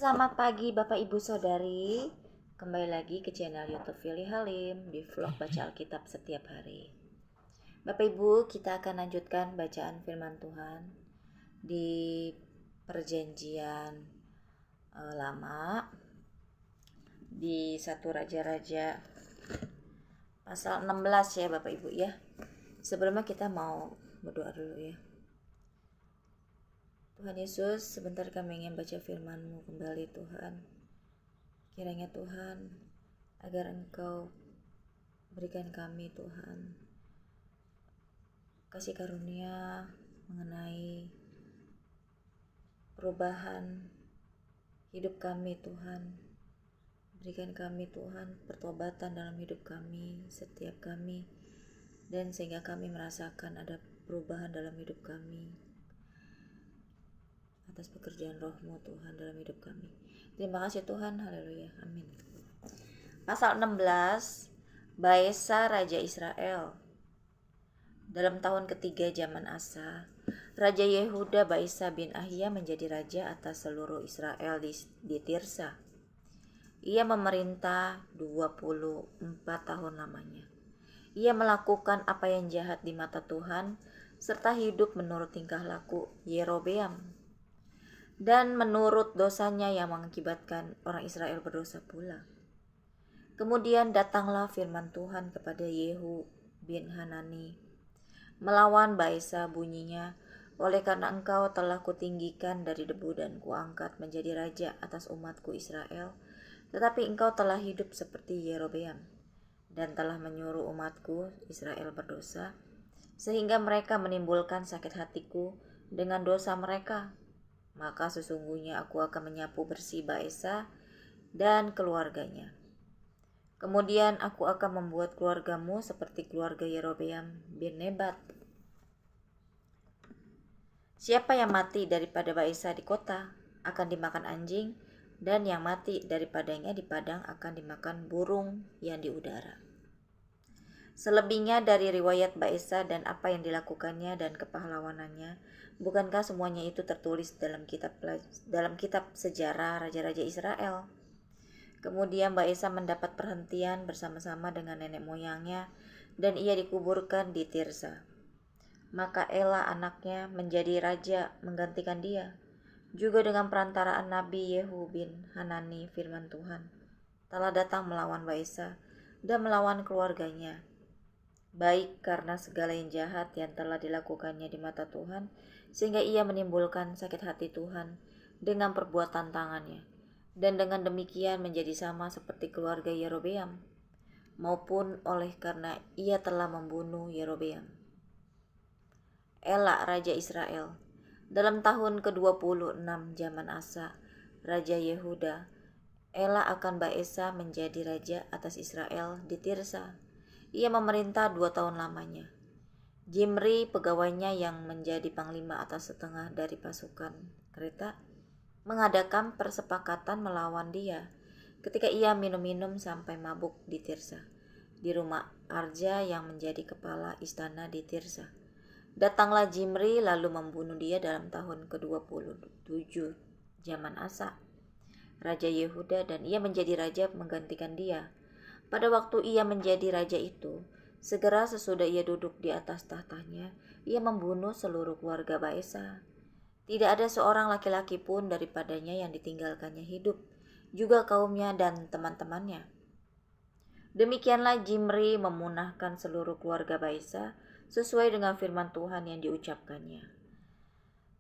Selamat pagi Bapak Ibu Saudari. Kembali lagi ke channel YouTube Fili Halim di vlog baca Alkitab setiap hari. Bapak Ibu, kita akan lanjutkan bacaan firman Tuhan di Perjanjian Lama di 1 Raja-Raja pasal 16 ya Bapak Ibu ya. Sebelumnya kita mau berdoa dulu ya. Tuhan Yesus, sebentar kami ingin baca firman-Mu kembali Tuhan. Kiranya Tuhan, agar Engkau berikan kami Tuhan kasih karunia mengenai perubahan hidup kami Tuhan. Berikan kami Tuhan pertobatan dalam hidup kami, setiap kami, dan sehingga kami merasakan ada perubahan dalam hidup kami atas pekerjaan Roh-Mu Tuhan dalam hidup kami. Terima kasih Tuhan, haleluya, amin. Pasal 16, Baesa Raja Israel. Dalam tahun ketiga zaman Asa, Raja Yehuda Baesa bin Ahia menjadi raja atas seluruh Israel di Tirsa. Ia memerintah 24 tahun lamanya. Ia melakukan apa yang jahat di mata Tuhan, serta hidup menurut tingkah laku Yerobeam, dan menurut dosanya yang mengakibatkan orang Israel berdosa pula. Kemudian datanglah firman Tuhan kepada Yehu bin Hanani, melawan Baesa bunyinya, oleh karena engkau telah kutinggikan dari debu dan kuangkat menjadi raja atas umatku Israel, tetapi engkau telah hidup seperti Yerobeam, dan telah menyuruh umatku Israel berdosa, sehingga mereka menimbulkan sakit hatiku dengan dosa mereka. Maka sesungguhnya aku akan menyapu bersih Baesa dan keluarganya. Kemudian aku akan membuat keluargamu seperti keluarga Yerobeam bin Nebat. Siapa yang mati daripada Baesa di kota akan dimakan anjing, dan yang mati daripadanya di padang akan dimakan burung yang di udara. Selebihnya dari riwayat Baesa dan apa yang dilakukannya dan kepahlawanannya, bukankah semuanya itu tertulis dalam kitab sejarah raja-raja Israel? Kemudian Baesa mendapat perhentian bersama-sama dengan nenek moyangnya, dan ia dikuburkan di Tirsa. Maka Ela anaknya menjadi raja menggantikan dia. Juga dengan perantaraan Nabi Yehu bin Hanani firman Tuhan telah datang melawan Baesa dan melawan keluarganya, baik karena segala yang jahat yang telah dilakukannya di mata Tuhan, sehingga ia menimbulkan sakit hati Tuhan dengan perbuatan tangannya, dan dengan demikian menjadi sama seperti keluarga Yerobeam, maupun oleh karena ia telah membunuh Yerobeam. Ela Raja Israel. Dalam tahun ke-26 zaman Asa, Raja Yehuda, Ela akan Baesa menjadi raja atas Israel di Tirsa. Ia memerintah 2 tahun lamanya. Jimri pegawainya yang menjadi panglima atas setengah dari pasukan kereta mengadakan persepakatan melawan dia ketika ia minum-minum sampai mabuk di Tirsa, di rumah Arja yang menjadi kepala istana di Tirsa. Datanglah Jimri lalu membunuh dia dalam tahun ke-27 zaman Asa, Raja Yehuda, dan ia menjadi raja menggantikan dia. Pada waktu ia menjadi raja itu, segera sesudah ia duduk di atas tahtanya, ia membunuh seluruh keluarga Baesa. Tidak ada seorang laki-laki pun daripadanya yang ditinggalkannya hidup, juga kaumnya dan teman-temannya. Demikianlah Jimri memunahkan seluruh keluarga Baesa sesuai dengan firman Tuhan yang diucapkannya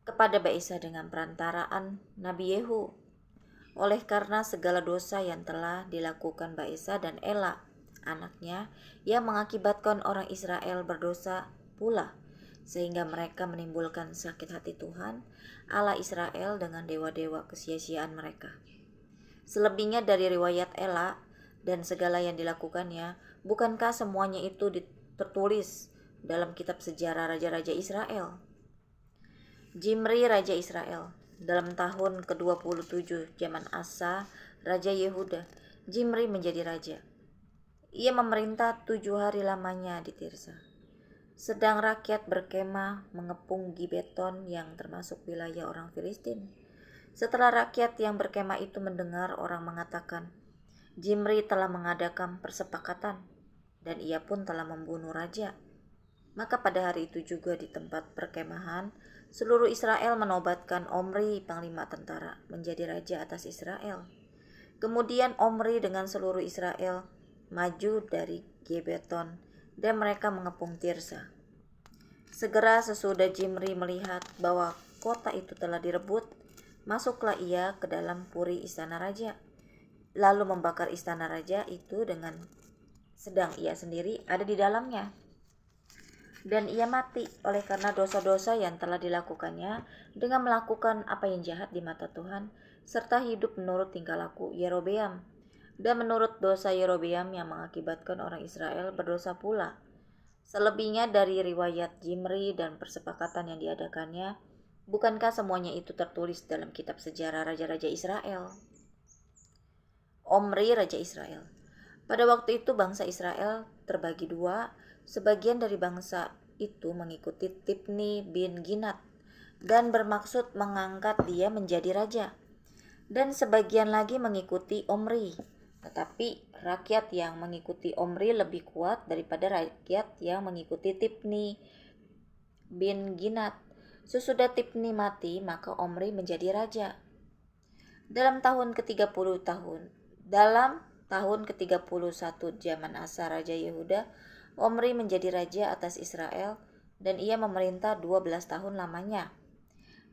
kepada Baesa dengan perantaraan Nabi Yehu, oleh karena segala dosa yang telah dilakukan Baesa dan Ela anaknya yang mengakibatkan orang Israel berdosa pula, sehingga mereka menimbulkan sakit hati Tuhan Allah Israel dengan dewa-dewa kesia-siaan mereka. Selebihnya dari riwayat Ela dan segala yang dilakukannya, bukankah semuanya itu tertulis dalam kitab sejarah raja-raja Israel? Jimri Raja Israel. Dalam tahun ke-27 zaman Asa, Raja Yehuda, Jimri menjadi raja. Ia memerintah 7 hari lamanya di Tirsa. Sedang rakyat berkemah mengepung Gibeton yang termasuk wilayah orang Filistin. Setelah rakyat yang berkemah itu mendengar, orang mengatakan, Zimri telah mengadakan persepakatan, dan ia pun telah membunuh raja. Maka pada hari itu juga di tempat perkemahan, seluruh Israel menobatkan Omri, panglima tentara, menjadi raja atas Israel. Kemudian Omri dengan seluruh Israel maju dari Gibeton, dan mereka mengepung Tirsa. Segera sesudah Zimri melihat bahwa kota itu telah direbut, masuklah ia ke dalam puri istana raja, lalu membakar istana raja itu sedang ia sendiri ada di dalamnya. Dan ia mati oleh karena dosa-dosa yang telah dilakukannya dengan melakukan apa yang jahat di mata Tuhan, serta hidup menurut tingkah laku Yerobeam, dan menurut dosa Yerobeam yang mengakibatkan orang Israel berdosa pula. Selebihnya dari riwayat Zimri dan persepakatan yang diadakannya, bukankah semuanya itu tertulis dalam kitab sejarah raja-raja Israel? Omri, raja Israel. Pada waktu itu bangsa Israel terbagi dua. Sebagian dari bangsa itu mengikuti Tibni bin Ginat dan bermaksud mengangkat dia menjadi raja. Dan sebagian lagi mengikuti Omri. Tetapi rakyat yang mengikuti Omri lebih kuat daripada rakyat yang mengikuti Tibni bin Ginat. Sesudah Tibni mati, maka Omri menjadi raja. Dalam tahun ke-31 zaman Asa Raja Yehuda, Omri menjadi raja atas Israel, dan ia memerintah 12 tahun lamanya.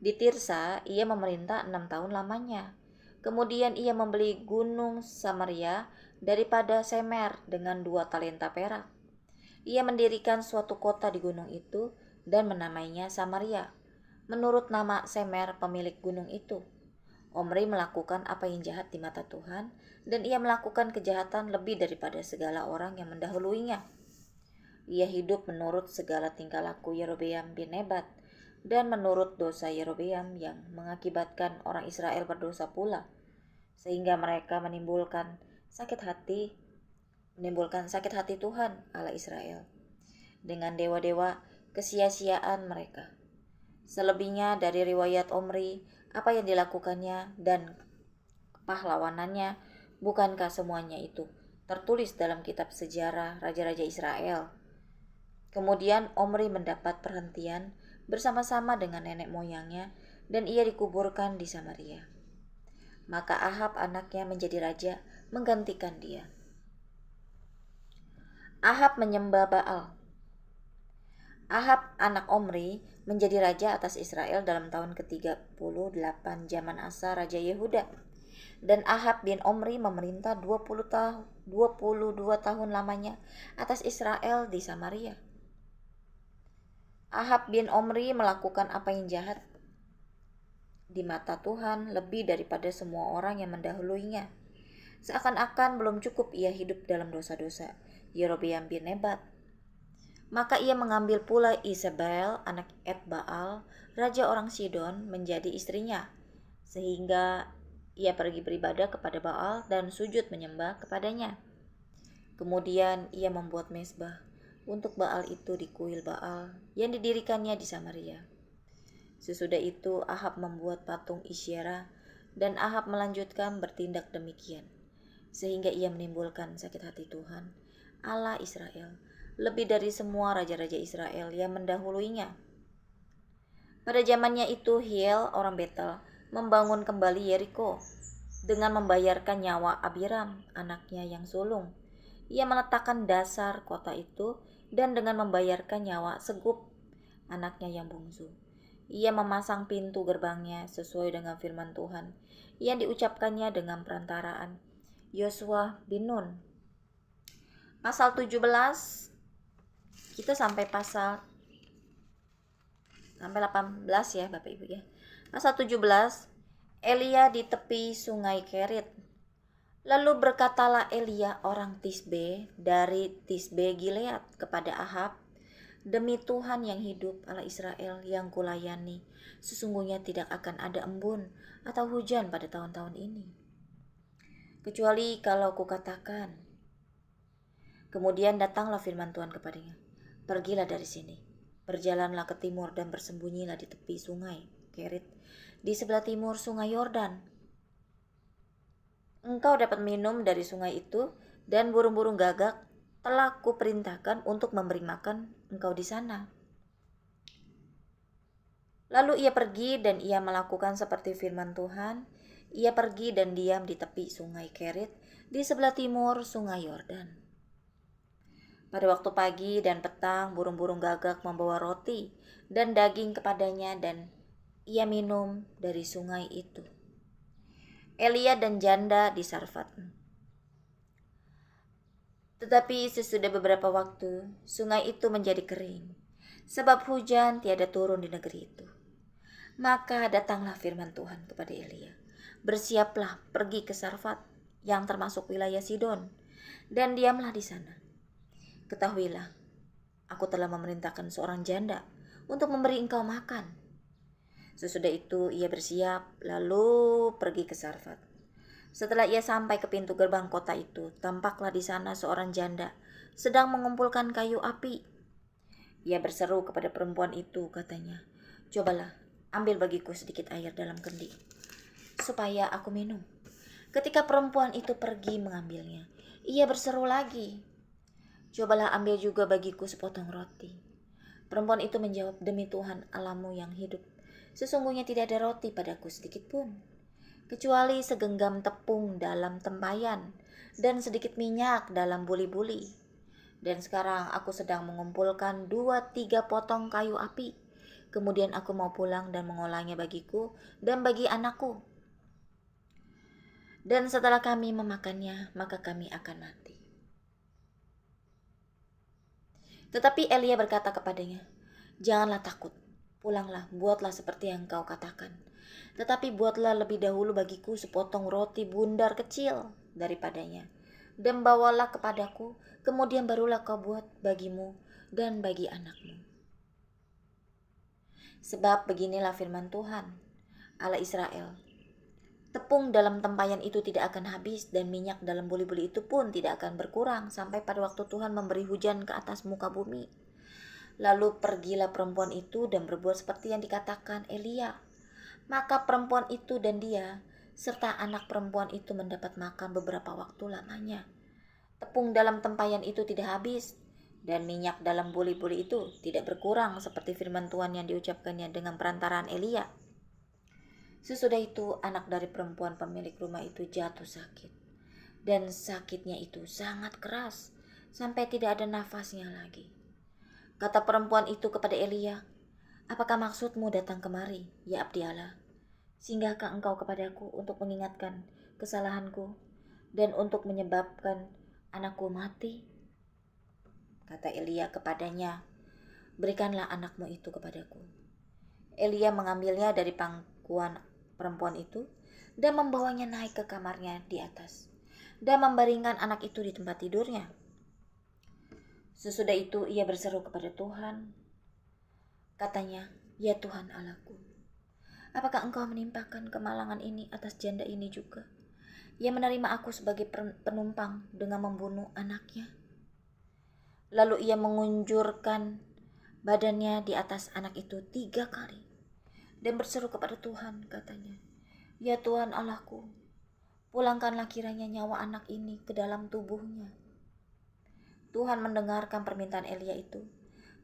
Di Tirsa, ia memerintah 6 tahun lamanya. Kemudian ia membeli gunung Samaria daripada Semer dengan 2 talenta perak. Ia mendirikan suatu kota di gunung itu dan menamainya Samaria, menurut nama Semer pemilik gunung itu. Omri melakukan apa yang jahat di mata Tuhan, dan ia melakukan kejahatan lebih daripada segala orang yang mendahuluinya. Ia hidup menurut segala tingkah laku Yerobeam bin Nebat, dan menurut dosa Yerobeam yang mengakibatkan orang Israel berdosa pula, sehingga mereka menimbulkan sakit hati Tuhan Allah Israel dengan dewa-dewa kesia-siaan mereka. Selebihnya dari riwayat Omri, apa yang dilakukannya dan pahlawanannya, bukankah semuanya itu tertulis dalam kitab sejarah raja-raja Israel? Kemudian Omri mendapat perhentian bersama-sama dengan nenek moyangnya, dan ia dikuburkan di Samaria. Maka Ahab anaknya menjadi raja menggantikan dia. Ahab menyembah Baal. Ahab anak Omri menjadi raja atas Israel dalam tahun ke-38 zaman Asa Raja Yehuda. Dan Ahab bin Omri memerintah 22 tahun lamanya atas Israel di Samaria. Ahab bin Omri melakukan apa yang jahat di mata Tuhan lebih daripada semua orang yang mendahuluinya. Seakan-akan belum cukup ia hidup dalam dosa-dosa Yerobeam bin Nebat. Maka ia mengambil pula Isabel, anak Etbaal, raja orang Sidon, menjadi istrinya, sehingga ia pergi beribadah kepada Baal dan sujud menyembah kepadanya. Kemudian ia membuat mezbah untuk Baal itu di kuil Baal yang didirikannya di Samaria. Sesudah itu Ahab membuat patung Isyera, dan Ahab melanjutkan bertindak demikian, sehingga ia menimbulkan sakit hati Tuhan, Allah Israel, lebih dari semua raja-raja Israel yang mendahuluinya. Pada zamannya itu Hiel orang Betel membangun kembali Yeriko dengan membayarkan nyawa Abiram anaknya yang sulung. Ia meletakkan dasar kota itu dan dengan membayarkan nyawa Segup anaknya yang bungsu. Ia memasang pintu gerbangnya sesuai dengan firman Tuhan yang diucapkannya dengan perantaraan Yosua bin Nun. Pasal 17 kita sampai 18 ya Bapak Ibu ya. Pasal 17, Elia di tepi sungai Kerit. Lalu berkatalah Elia orang Tisbe dari Tisbe Gilead kepada Ahab, demi Tuhan yang hidup Allah Israel yang kulayani, sesungguhnya tidak akan ada embun atau hujan pada tahun-tahun ini, kecuali kalau kukatakan. Kemudian datanglah firman Tuhan kepadanya, pergilah dari sini, berjalanlah ke timur dan bersembunyilah di tepi sungai Kerit, di sebelah timur sungai Yordan. Engkau dapat minum dari sungai itu, dan burung-burung gagak telah kuperintahkan untuk memberi makan engkau di sana." Lalu ia pergi dan ia melakukan seperti firman Tuhan. Ia pergi dan diam di tepi sungai Kerit di sebelah timur sungai Yordan. Pada waktu pagi dan petang, burung-burung gagak membawa roti dan daging kepadanya, dan ia minum dari sungai itu. Elia dan janda di Sarfat. Tetapi sesudah beberapa waktu, sungai itu menjadi kering, sebab hujan tiada turun di negeri itu. Maka datanglah firman Tuhan kepada Elia, "Bersiaplah, pergi ke Sarfat, yang termasuk wilayah Sidon, dan diamlah di sana. Ketahuilah, aku telah memerintahkan seorang janda untuk memberi engkau makan." Sesudah itu ia bersiap, lalu pergi ke Sarfat. Setelah ia sampai ke pintu gerbang kota itu, tampaklah di sana seorang janda sedang mengumpulkan kayu api. Ia berseru kepada perempuan itu, katanya, "Cobalah, ambil bagiku sedikit air dalam kendi, supaya aku minum." Ketika perempuan itu pergi mengambilnya, ia berseru lagi, "Cobalah ambil juga bagiku sepotong roti." Perempuan itu menjawab, "Demi Tuhan Allahmu yang hidup, sesungguhnya tidak ada roti padaku sedikit pun, kecuali segenggam tepung dalam tempayan dan sedikit minyak dalam buli-buli. Dan sekarang aku sedang mengumpulkan 2-3 potong kayu api. Kemudian aku mau pulang dan mengolahnya bagiku dan bagi anakku. Dan setelah kami memakannya, maka kami akan mati." Tetapi Elia berkata kepadanya, "Janganlah takut, pulanglah, buatlah seperti yang kau katakan. Tetapi buatlah lebih dahulu bagiku sepotong roti bundar kecil daripadanya, dan bawalah kepadaku, kemudian barulah kau buat bagimu dan bagi anakmu. Sebab beginilah firman Tuhan, Allah Israel, tepung dalam tempayan itu tidak akan habis, dan minyak dalam buli-buli itu pun tidak akan berkurang, sampai pada waktu Tuhan memberi hujan ke atas muka bumi." Lalu pergilah perempuan itu dan berbuat seperti yang dikatakan Elia. Maka perempuan itu dan dia, serta anak perempuan itu mendapat makan beberapa waktu lamanya. Tepung dalam tempayan itu tidak habis, dan minyak dalam buli-buli itu tidak berkurang, seperti firman Tuhan yang diucapkannya dengan perantaraan Elia. Sesudah itu anak dari perempuan pemilik rumah itu jatuh sakit, dan sakitnya itu sangat keras, sampai tidak ada nafasnya lagi. Kata perempuan itu kepada Elia, "Apakah maksudmu datang kemari, ya abdi Allah? Singgahkah engkau kepadaku untuk mengingatkan kesalahanku dan untuk menyebabkan anakku mati?" Kata Elia kepadanya, "Berikanlah anakmu itu kepadaku." Elia mengambilnya dari pangkuan perempuan itu dan membawanya naik ke kamarnya di atas, dan membaringkan anak itu di tempat tidurnya. Sesudah itu ia berseru kepada Tuhan. Katanya, "Ya Tuhan Allahku, apakah engkau menimpakan kemalangan ini atas janda ini juga? Ia menerima aku sebagai penumpang dengan membunuh anaknya." Lalu ia mengunjurkan badannya di atas anak itu 3 kali dan berseru kepada Tuhan, katanya, "Ya Tuhan Allahku, pulangkanlah kiranya nyawa anak ini ke dalam tubuhnya." Tuhan mendengarkan permintaan Elia itu,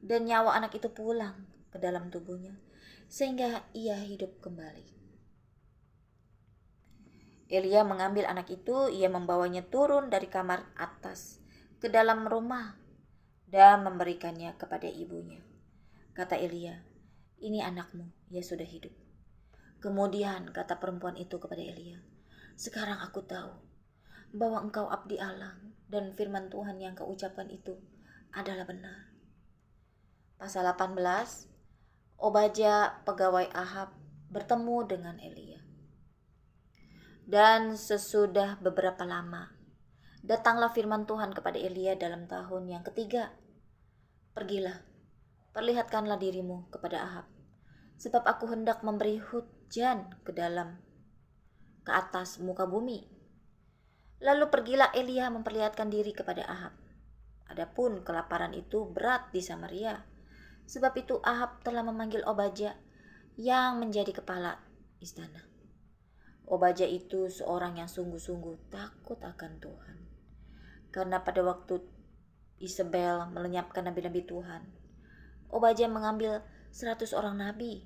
dan nyawa anak itu pulang ke dalam tubuhnya, sehingga ia hidup kembali. Elia mengambil anak itu, ia membawanya turun dari kamar atas ke dalam rumah dan memberikannya kepada ibunya. Kata Elia, "Ini anakmu, ia sudah hidup." Kemudian kata perempuan itu kepada Elia, "Sekarang aku tahu bahwa engkau abdi Allah, dan firman Tuhan yang kau ucapkan itu adalah benar." Pasal 18, Obadya pegawai Ahab bertemu dengan Elia. Dan sesudah beberapa lama, datanglah firman Tuhan kepada Elia dalam tahun yang ketiga. "Pergilah, perlihatkanlah dirimu kepada Ahab, sebab aku hendak memberi hujan ke atas muka bumi." Lalu pergilah Elia memperlihatkan diri kepada Ahab. Adapun kelaparan itu berat di Samaria, sebab itu Ahab telah memanggil Obadya yang menjadi kepala istana. Obadya itu seorang yang sungguh-sungguh takut akan Tuhan. Karena pada waktu Isabel melenyapkan nabi-nabi Tuhan, Obadya mengambil 100 orang nabi,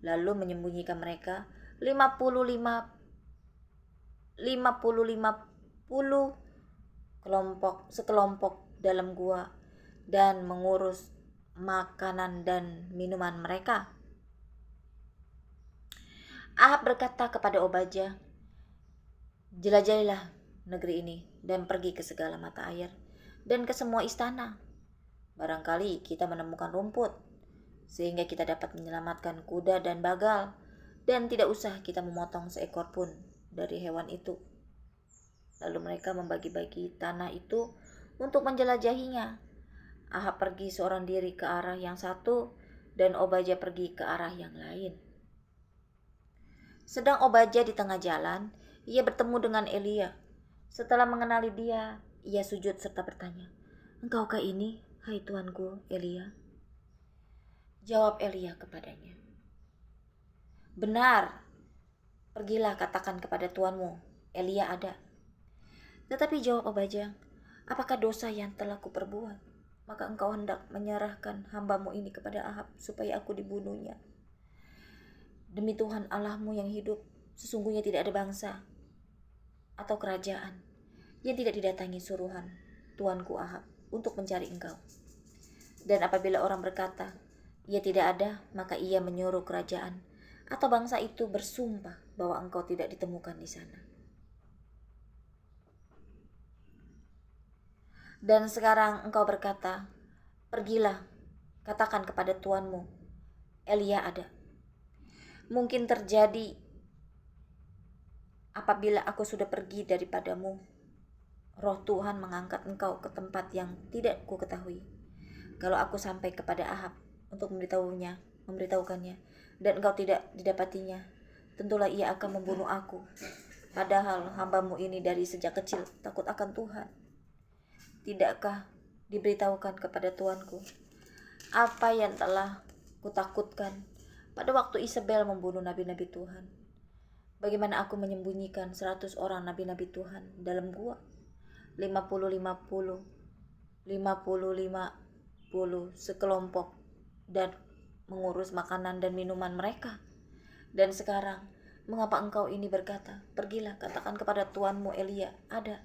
lalu menyembunyikan mereka 50 sekelompok dalam gua dan mengurus makanan dan minuman mereka. Ahab berkata kepada Obadya, "Jelajahilah negeri ini dan pergi ke segala mata air dan ke semua istana. Barangkali kita menemukan rumput, sehingga kita dapat menyelamatkan kuda dan bagal, dan tidak usah kita memotong seekor pun dari hewan itu." Lalu mereka membagi-bagi tanah itu untuk menjelajahinya. Ahab pergi seorang diri ke arah yang satu, dan Obadya pergi ke arah yang lain. Sedang Obadya di tengah jalan, ia bertemu dengan Elia. Setelah mengenali dia, ia sujud serta bertanya, "Engkaukah ini, hai tuanku Elia?" Jawab Elia kepadanya, "Benar, pergilah katakan kepada tuanmu, Elia ada." Tetapi jawab Obadya, "Apakah dosa yang telah kuperbuat? Maka engkau hendak menyerahkan hambamu ini kepada Ahab supaya aku dibunuhnya. Demi Tuhan Allahmu yang hidup, sesungguhnya tidak ada bangsa atau kerajaan yang tidak didatangi suruhan tuanku Ahab untuk mencari engkau. Dan apabila orang berkata, ia tidak ada, maka ia menyuruh kerajaan atau bangsa itu bersumpah bahwa engkau tidak ditemukan di sana. Dan sekarang engkau berkata, pergilah, katakan kepada tuanmu, Elia ada. Mungkin terjadi apabila aku sudah pergi daripadamu, roh Tuhan mengangkat engkau ke tempat yang tidak ku ketahui. Kalau aku sampai kepada Ahab untuk memberitahukannya, dan engkau tidak didapatinya, tentulah ia akan membunuh aku. Padahal hambamu ini dari sejak kecil takut akan Tuhan. Tidakkah diberitahukan kepada tuanku apa yang telah kutakutkan pada waktu Isabel membunuh nabi-nabi Tuhan? Bagaimana aku menyembunyikan 100 orang nabi-nabi Tuhan dalam gua, 50 sekelompok, dan mengurus makanan dan minuman mereka. Dan sekarang mengapa engkau ini berkata, pergilah katakan kepada tuanmu Elia ada.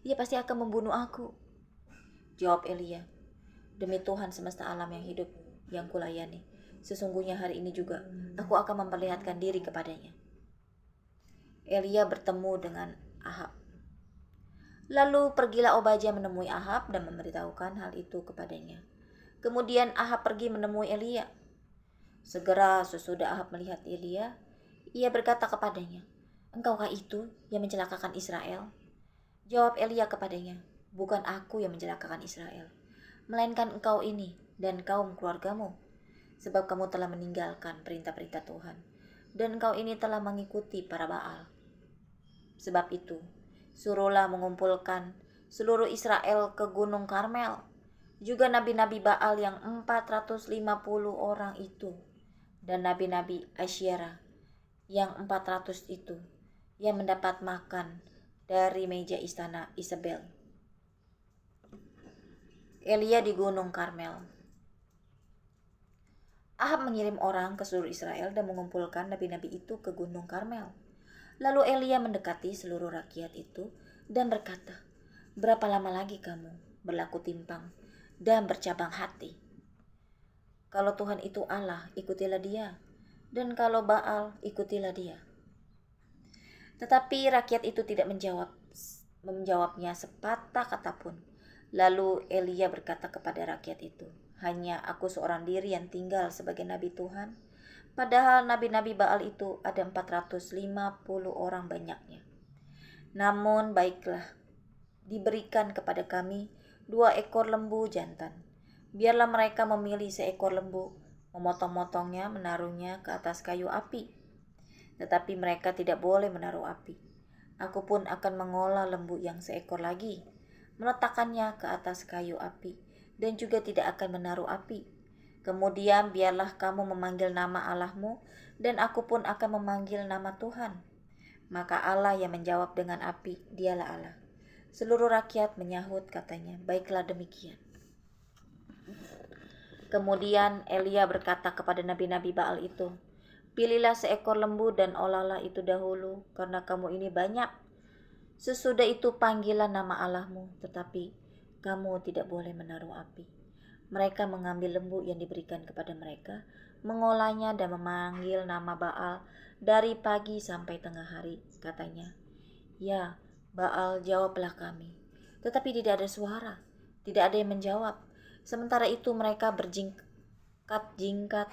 Ia pasti akan membunuh aku. Jawab Elia, demi Tuhan semesta alam yang hidup yang kulayani, sesungguhnya hari ini juga aku akan memperlihatkan diri kepadanya. Elia bertemu dengan Ahab. Lalu pergilah Obadya menemui Ahab dan memberitahukan hal itu kepadanya. Kemudian Ahab pergi menemui Elia. Segera sesudah Ahab melihat Elia, ia berkata kepadanya, "Engkaukah itu yang mencelakakan Israel?" Jawab Elia kepadanya, "Bukan aku yang mencelakakan Israel, melainkan engkau ini dan kaum keluargamu, sebab kamu telah meninggalkan perintah-perintah Tuhan, dan engkau ini telah mengikuti para Baal. Sebab itu, suruhlah mengumpulkan seluruh Israel ke Gunung Karmel, juga nabi-nabi Baal yang 450 orang itu, dan nabi-nabi Asyera yang 400 itu, yang mendapat makan dari meja istana Isabel." Elia di Gunung Karmel. Ahab mengirim orang ke seluruh Israel dan mengumpulkan nabi-nabi itu ke Gunung Karmel. Lalu Elia mendekati seluruh rakyat itu dan berkata, "Berapa lama lagi kamu berlaku timpang dan bercabang hati? Kalau Tuhan itu Allah, ikutilah dia, dan kalau Baal, ikutilah dia." Tetapi rakyat itu tidak menjawabnya sepatah kata pun. Lalu Elia berkata kepada rakyat itu, "Hanya aku seorang diri yang tinggal sebagai nabi Tuhan, padahal nabi-nabi Baal itu ada 450 orang banyaknya. Namun baiklah, diberikan kepada kami 2 ekor lembu jantan. Biarlah mereka memilih seekor lembu, memotong-motongnya, menaruhnya ke atas kayu api. Tetapi mereka tidak boleh menaruh api. Aku pun akan mengolah lembu yang seekor lagi, meletakkannya ke atas kayu api, dan juga tidak akan menaruh api. Kemudian biarlah kamu memanggil nama Allahmu, dan aku pun akan memanggil nama Tuhan. Maka Allah yang menjawab dengan api, dialah Allah. Seluruh rakyat menyahut katanya, baiklah demikian. Kemudian Elia berkata kepada nabi-nabi Baal itu, pilihlah seekor lembu dan olahlah itu dahulu, karena kamu ini banyak. Sesudah itu panggillah nama Allahmu, tetapi kamu tidak boleh menaruh api. Mereka mengambil lembu yang diberikan kepada mereka, mengolahnya dan memanggil nama Baal dari pagi sampai tengah hari. Katanya, ya Baal, jawablah kami. Tetapi tidak ada suara, tidak ada yang menjawab. Sementara itu mereka berjingkat-jingkat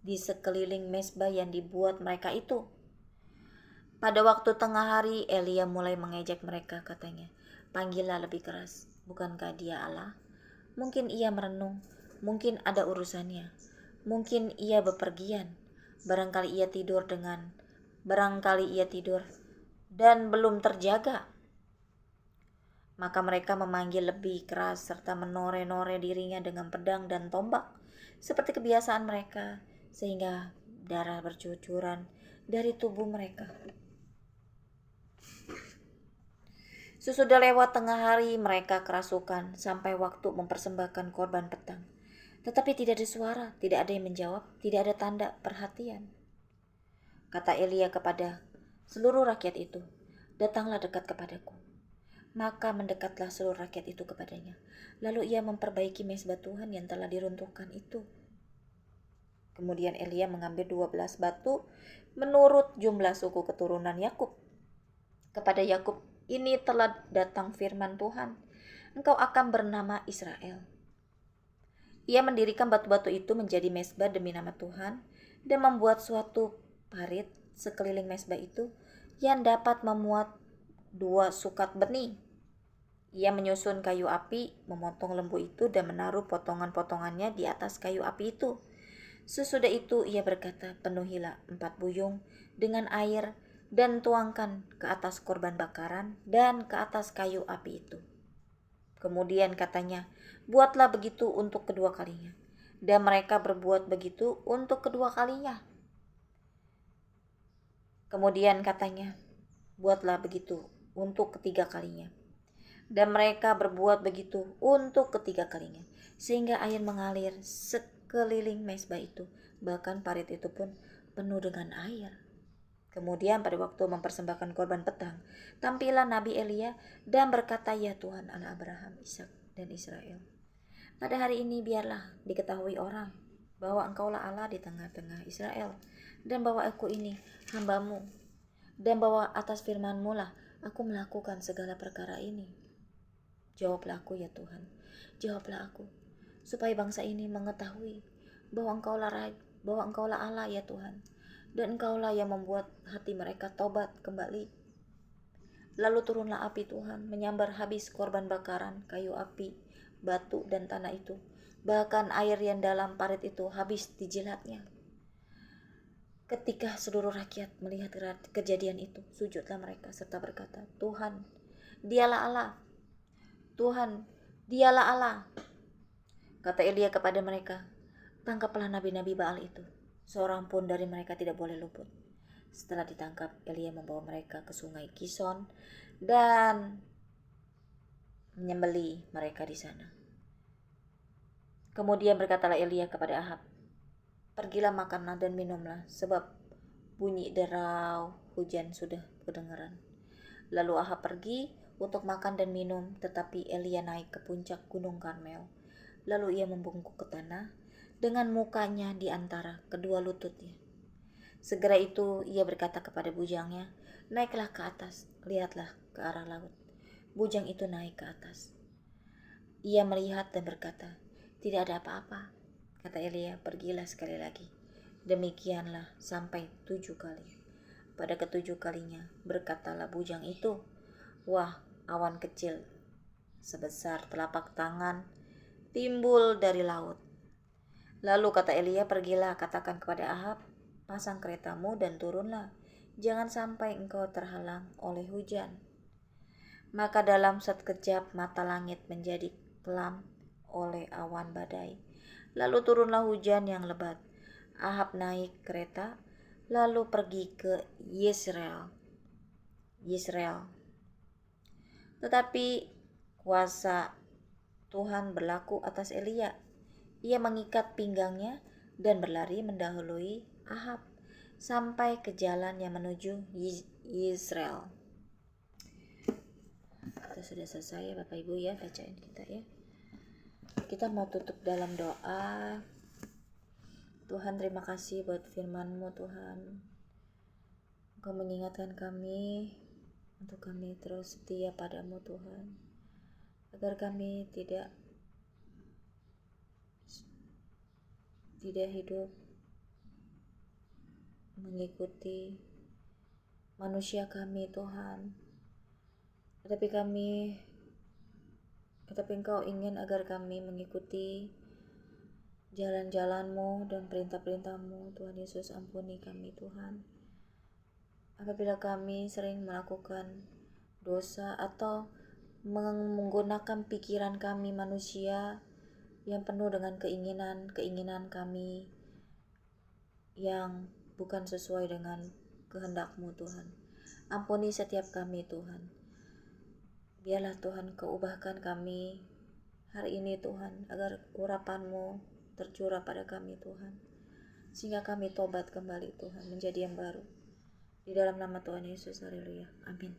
di sekeliling mezbah yang dibuat mereka itu. Pada waktu tengah hari, Elia mulai mengejek mereka, katanya, panggillah lebih keras, bukankah dia Allah? Mungkin ia merenung, mungkin ada urusannya, mungkin ia bepergian, barangkali ia tidur dan belum terjaga. Maka mereka memanggil lebih keras serta menore-nore dirinya dengan pedang dan tombak, seperti kebiasaan mereka, sehingga darah bercucuran dari tubuh mereka. Sesudah lewat tengah hari, mereka kerasukan sampai waktu mempersembahkan korban petang. Tetapi tidak ada suara, tidak ada yang menjawab, tidak ada tanda perhatian. Kata Elia kepada seluruh rakyat itu, datanglah dekat kepadaku. Maka mendekatlah seluruh rakyat itu kepadanya. Lalu ia memperbaiki mezbah Tuhan yang telah diruntuhkan itu. Kemudian Elia mengambil 12 batu menurut jumlah suku keturunan Yakub. Kepada Yakub, ini telah datang firman Tuhan, engkau akan bernama Israel. Ia mendirikan batu-batu itu menjadi mezbah demi nama Tuhan dan membuat suatu parit sekeliling mezbah itu yang dapat memuat 2 sukat benih. Ia menyusun kayu api, memotong lembu itu dan menaruh potongan-potongannya di atas kayu api itu. Sesudah itu ia berkata, penuhilah 4 buyung dengan air dan tuangkan ke atas korban bakaran dan ke atas kayu api itu. Kemudian katanya, buatlah begitu untuk kedua kalinya. Dan mereka berbuat begitu untuk kedua kalinya. Kemudian katanya, buatlah begitu untuk ketiga kalinya. Dan mereka berbuat begitu untuk ketiga kalinya, sehingga air mengalir sekeliling mezbah itu, bahkan parit itu pun penuh dengan air. Kemudian pada waktu mempersembahkan korban petang, tampillah Nabi Elia dan berkata, ya Tuhan Allah Abraham, Ishak dan Israel, pada hari ini biarlah diketahui orang bahwa engkaulah Allah di tengah-tengah Israel, dan bahwa aku ini hambamu, dan bahwa atas firman-Mu lah aku melakukan segala perkara ini. Jawablah aku ya Tuhan, jawablah aku, supaya bangsa ini mengetahui bahwa engkaulah Allah ya Tuhan, dan engkaulah yang membuat hati mereka tobat kembali. Lalu turunlah api Tuhan, menyambar habis korban bakaran, kayu api, batu dan tanah itu. Bahkan air yang dalam parit itu habis dijilatnya. Ketika seluruh rakyat melihat kejadian itu, sujudlah mereka serta berkata, Tuhan, dialah Allah. Tuhan, dialah Allah. Kata Elia kepada mereka, tangkaplah nabi-nabi Baal itu. Seorang pun dari mereka tidak boleh luput. Setelah ditangkap, Elia membawa mereka ke sungai Kison dan menyembelih mereka di sana. Kemudian berkatalah Elia kepada Ahab, pergilah makanlah dan minumlah, sebab bunyi derau hujan sudah kedengaran. Lalu Ahab pergi untuk makan dan minum, tetapi Elia naik ke puncak gunung Karmel. Lalu ia membungkuk ke tanah dengan mukanya di antara kedua lututnya. Segera itu ia berkata kepada bujangnya, naiklah ke atas, lihatlah ke arah laut. Bujang itu naik ke atas. Ia melihat dan berkata, tidak ada apa-apa. Kata Elia, pergilah sekali lagi. Demikianlah sampai 7 kali. Pada ke-7 kalinya berkatalah bujang itu, wah, awan kecil sebesar telapak tangan timbul dari laut. Lalu kata Elia, pergilah katakan kepada Ahab, pasang keretamu dan turunlah, jangan sampai engkau terhalang oleh hujan. Maka dalam sekejap mata langit menjadi kelam oleh awan badai, Lalu turunlah hujan yang lebat. Ahab naik kereta, lalu pergi ke Yezreel. Tetapi kuasa Tuhan berlaku atas Elia. Ia mengikat pinggangnya dan berlari mendahului Ahab sampai ke jalan yang menuju Yezreel. Kita sudah selesai ya Bapak Ibu ya bacaan kita ya. Kita mau tutup dalam doa. Tuhan, terima kasih buat firman-Mu Tuhan. Engkau mengingatkan kami untuk kami terus setia padamu Tuhan, agar kami tidak hidup mengikuti manusia kami Tuhan, tetapi Engkau ingin agar kami mengikuti jalan-jalan-Mu dan perintah-perintah-Mu. Tuhan Yesus, ampuni kami Tuhan, apabila kami sering melakukan dosa atau menggunakan pikiran kami manusia yang penuh dengan keinginan kami yang bukan sesuai dengan kehendak-Mu Tuhan. Ampuni setiap kami Tuhan. Biarlah Tuhan Kau ubahkan kami hari ini Tuhan, agar urapan-Mu tercurah pada kami Tuhan, sehingga kami tobat kembali Tuhan, menjadi yang baru. Di dalam nama Tuhan Yesus, haleluya, amin.